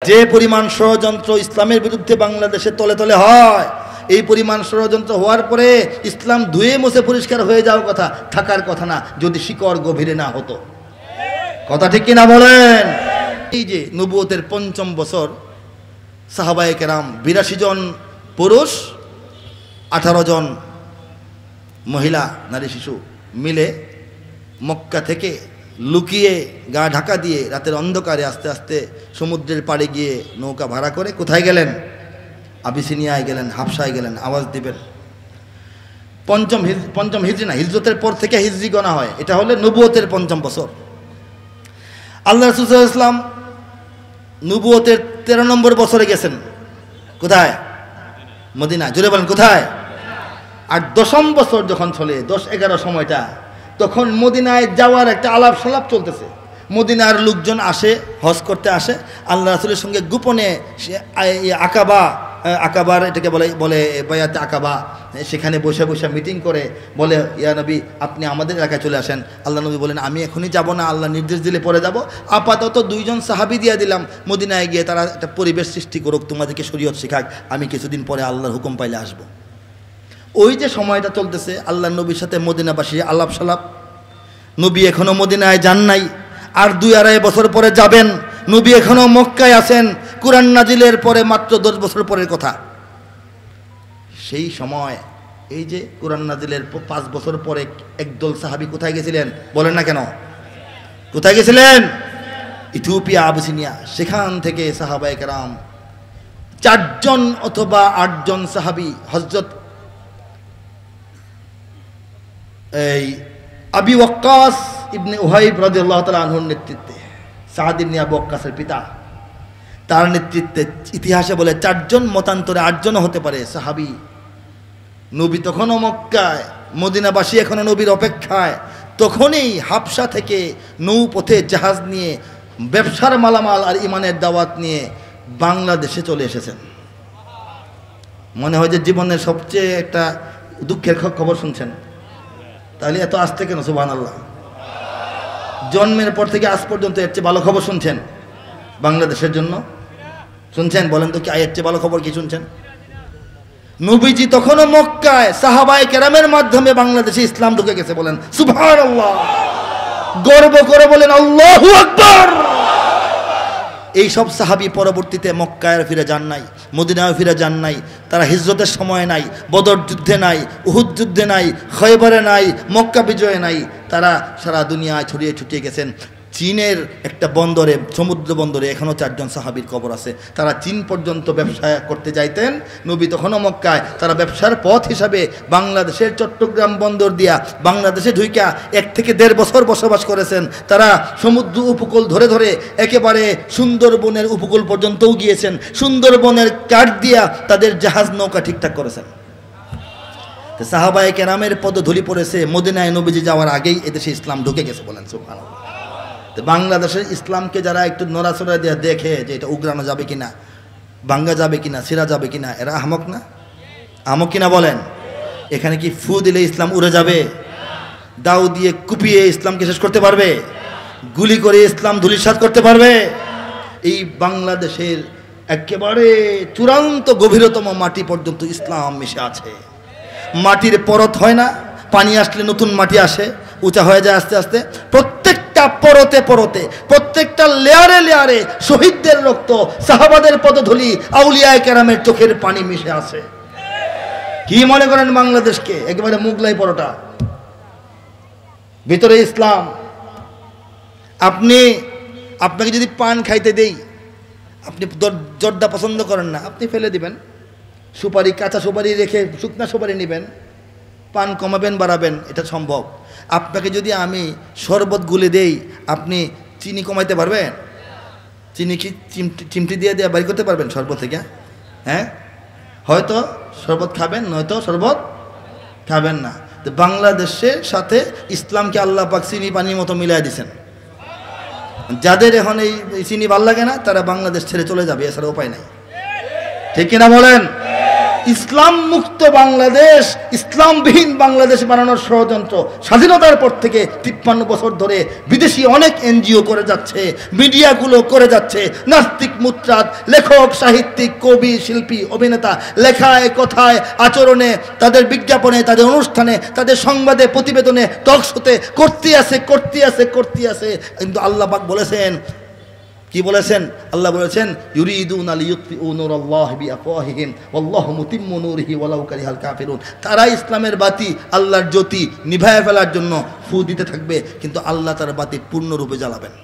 যে পরিমাণ ষড়যন্ত্র ইসলামের বিরুদ্ধে বাংলাদেশে তলে তলে হয়, এই পরিমাণ ষড়যন্ত্র হওয়ার পরে ইসলাম ধুয়ে মুছে পরিষ্কার হয়ে যাওয়ার কথা, থাকার কথা না, যদি শিকড় গভীরে না হতো। কথা ঠিক কিনা বলেন? এই যে নবুয়তের ৫ম বছর সাহাবায়ে কেরাম ৮২ জন পুরুষ ১৮ জন মহিলা নারী শিশু মিলে মক্কা থেকে লুকিয়ে গা ঢাকা দিয়ে রাতের অন্ধকারে আস্তে আস্তে সমুদ্রের পাড়ে গিয়ে নৌকা ভাড়া করে কোথায় গেলেন? আবিসিনিয়ায় গেলেন, হাবশায় গেলেন। আওয়াজ দিবেন। পঞ্চম হিজরি না, হিজরতের পর থেকে হিজরি গণা হয়। এটা হলে নবুয়তের ৫ম বছর। আল্লাহ রাসূল সাল্লাল্লাহু আলাইহি ওয়াসাল্লাম নবুয়তের ১৩ নম্বর বছরে গেছেন। কোথায়? মদিনা। জোরে বলেন কোথায়? আর ১০ম বছর যখন চলে, ১০-১১ সময়টা, তখন মদিনায় যাওয়ার একটা আলাপ সালাপ চলতেছে। মদিনার লোকজন আসে, হজ করতে আসে, আল্লাহ রাসূলের সঙ্গে গোপনে আকাবার এটাকে বলে বায়াতে আকাবা, সেখানে বসে বসে মিটিং করে বলে, ইয়া নবী আপনি আমাদের এলাকায় চলে আসেন। আল্লাহ নবী বলেন আমি এখনই যাব না, আল্লাহ নির্দেশ দিলে পরে যাব। আপাতত ২ জন সাহাবী দিয়ে দিলাম, মদিনায় গিয়ে তারা একটা পরিবেশ সৃষ্টি করুক, তোমাদেরকে শরীয়ত শেখাক, আমি কিছুদিন পরে আল্লাহর হুকুম পাইলে আসব। ওই যে সময়টা চলতেছে, আল্লাহ নবীর সাথে মদিনাবাসী আলাপ সালাপ। নবী এখনও মদিনায় যান নাই, আর ২-২.৫ বছর পরে যাবেন। নবী এখনও মক্কায় আছেন, কুরআন নাজিলের পরে মাত্র ১০ বছর পরের কথা। সেই সময় এই যে কুরআন নাজিলের ৫ বছর পরে একদল সাহাবী কোথায় গেছিলেন বলেন না কেন? কোথায় গেছিলেন? Ethiopia, Abyssinia. সেখান থেকে সাহাবায়ে কেরাম ৪ জন অথবা ৮ জন সাহাবী হযরত এই আবি ওয়াক্কাস ইবনে উহাইব রাদিয়াল্লাহু তাআলা আনহুর নেতৃত্বে, সাদ ইবনে আবু ওয়াক্কাসের পিতা, তার নেতৃত্বে ইতিহাসে বলে ৪ জন, মতান্তরে ৮ জনও হতে পারে সাহাবী। নবী তখনও মক্কায়, মদিনাবাসী এখনও নবীর অপেক্ষায়। তখনই হাবশা থেকে নৌপথে জাহাজ নিয়ে ব্যবসার মালামাল আর ইমানের দাওয়াত নিয়ে বাংলাদেশে চলে এসেছেন। মনে হয় যে জীবনের সবচেয়ে একটা দুঃখের খবর শুনছেন। তাহলে এত আসতে কেন? সুবহানাল্লাহ। জন্মের পর থেকে আজ পর্যন্ত এর চেয়ে ভালো খবর শুনছেন বাংলাদেশের জন্য? শুনছেন? বলেন তো কি এর চেয়ে ভালো খবর কি শুনছেন? নবীজি তখনও মক্কায়, সাহাবায়ে কেরামের মাধ্যমে বাংলাদেশে ইসলাম ঢুকে গেছে। বলেন সুবহানাল্লাহ। গর্ব করে বলেন আল্লাহু আকবার। এই সব সাহাবী পরবর্তীতে মক্কায় ফিরে যান নাই, মদিনায় ফিরে যান নাই। তারা হিজরতের সময় নাই, বদর যুদ্ধে নাই, উহুদ যুদ্ধে নাই, খয়বরে নাই, মক্কা বিজয়ে নাই। তারা সারা দুনিয়ায় ছড়িয়ে ছুটিয়ে গেছেন। চীনের একটা বন্দরে, সমুদ্র বন্দরে এখনও ৪ জন সাহাবীর কবর আছে। তারা চীন পর্যন্ত ব্যবসা করতে যাইতেন। নবী তখনও মক্কায়। তারা ব্যবসার পথ হিসাবে বাংলাদেশের চট্টগ্রাম বন্দর দিয়া বাংলাদেশে ঢুইকা ১ থেকে ১.৫ বছর বসবাস করেছেন। তারা সমুদ্র উপকূল ধরে ধরে একেবারে সুন্দরবনের উপকূল পর্যন্তও গিয়েছেন। সুন্দরবনের কাঠ দিয়া তাদের জাহাজ নৌকা ঠিকঠাক করেছেন। সাহাবায়ে কেরামের পদধূলি পড়েছে মদিনায় নবীজি যাওয়ার আগেই এদেশে ইসলাম ঢুকে গেছে। বলেন সুবহানাল্লাহ। বাংলাদেশের ইসলামকে যারা একটু নড়াচড়া দিয়ে দেখে যে এটা উগরানো যাবে কিনা, ভাঙ্গা যাবে কিনা, ছিঁড়া যাবে কিনা, এরা আহমক না? আহমক কিনা বলেন? এখানে কি ফু দিলে ইসলাম উড়ে যাবে? দাও দিয়ে কুপিয়ে ইসলামকে শেষ করতে পারবে? গুলি করে ইসলাম ধূলিসাৎ করতে পারবে? এই বাংলাদেশের একেবারে চূড়ান্ত গভীরতম মাটি পর্যন্ত ইসলাম মিশে আছে। মাটির পরত হয় না, পানি আসলে নতুন মাটি আসে, উঁচা হয়ে যায় আস্তে আস্তে। প্রত্যেকটা পরতে পরতে, প্রত্যেকটা লেয়ারে লেয়ারে শহীদদের রক্ত, সাহাবাদের পদধূলি, আউলিয়ায়ে কেরামের চোখের পানি মিশে আছে। কি মনে করেন বাংলাদেশকে? একেবারে মুগলাই পরোটা, ভিতরে ইসলাম। আপনাকে যদি পান খাইতে দেই, আপনি জর্দা পছন্দ করেন না, আপনি ফেলে দিবেন। সুপারি, কাঁচা সুপারি রেখে শুকনা সুপারি নেবেন, পান কমাবেন বাড়াবেন, এটা সম্ভব। আপনাকে যদি আমি শরবত গুলে দেই, আপনি চিনি কমাইতে পারবেন? চিনি কি চিমটি দিয়ে বাড়ি করতে পারবেন শরবত থেকে? হ্যাঁ, হয়তো শরবত খাবেন, নয়তো শরবত খাবেন না। তো বাংলাদেশের সাথে ইসলামকে আল্লাহ পাক চিনি পানির মতো মিলাই দিয়েছেন। যাদের এখন এই চিনি ভাল লাগে না, তারা বাংলাদেশ ছেড়ে চলে যাবে, এছাড়া উপায় নাই। ঠিক কিনা বলেন? ইসলাম মুক্ত বাংলাদেশ, ইসলামবিহীন বাংলাদেশ বানানোর ষড়যন্ত্র স্বাধীনতার পর থেকে 53 বছর ধরে বিদেশি অনেক এনজিও করে যাচ্ছে, মিডিয়াগুলো করে যাচ্ছে। নাস্তিক মুত্রাদ, লেখক, সাহিত্যিক, কবি, শিল্পী, অভিনেতা লেখায়, কথায়, আচরণে, তাদের বিজ্ঞাপনে, তাদের অনুষ্ঠানে, তাদের সংবাদে, প্রতিবেদনে, টকশোতে করতে আছে। কিন্তু আল্লাহ পাক বলেছেন, কি বলেছেন? আল্লাহ বলেছেন ইউরিদুনা লিইউতফিউ নূরাল্লাহি বিআফওয়াহিহিম ওয়াল্লাহু মুতিম্মু নূরিহি ওয়ালাউ কারিহাল কাফিরুন। তারা ইসলামের বাতি, আল্লাহর জ্যোতি নিভায়া ফেলার জন্য ফু দিতে থাকবে, কিন্তু আল্লাহ তার বাতি পূর্ণরূপে জ্বালাবেন।